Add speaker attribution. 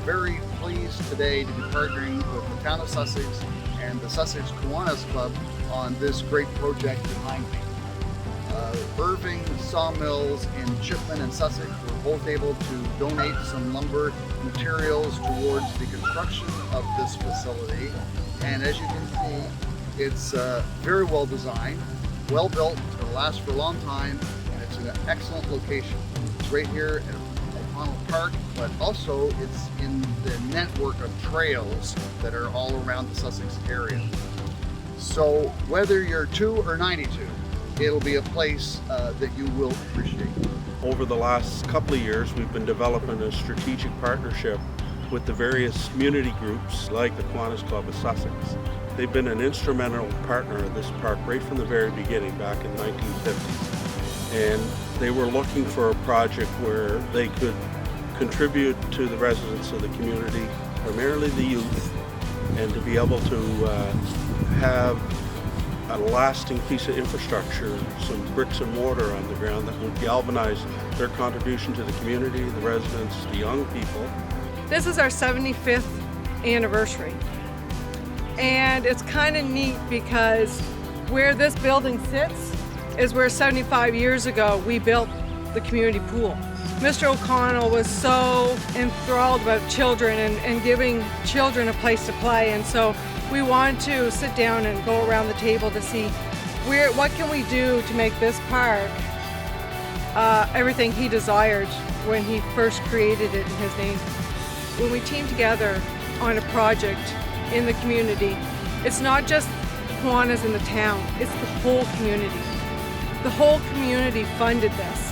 Speaker 1: very pleased today to be partnering with the Town of Sussex and the Sussex Kiwanis Club on this great project behind me. Irving Sawmills in Chipman and Sussex were both able to donate some lumber materials towards the construction of this facility. And as you can see, it's very well designed, well built, it'll last for a long time, and it's in an excellent location. It's right here in O'Connell Park, but also it's in the network of trails that are all around the Sussex area. So whether you're 2 or 92, it'll be a place that you will appreciate.
Speaker 2: Over the last couple of years, we've been developing a strategic partnership with the various community groups like the Kiwanis Club of Sussex. They've been an instrumental partner of this park right from the very beginning, back in the 1950s. And they were looking for a project where they could contribute to the residents of the community, primarily the youth, and to be able to have a lasting piece of infrastructure, some bricks and mortar on the ground that would galvanize their contribution to the community, the residents, the young people.
Speaker 3: This is our 75th anniversary, and it's kind of neat because where this building sits is where 75 years ago we built the community pool. Mr. O'Connell was so enthralled about children and giving children a place to play, and so we wanted to sit down and go around the table to see what can we do to make this park everything he desired when he first created it in his name. When we team together on a project in the community, it's not just the Kiwanis in the town, it's the whole community. The whole community funded this.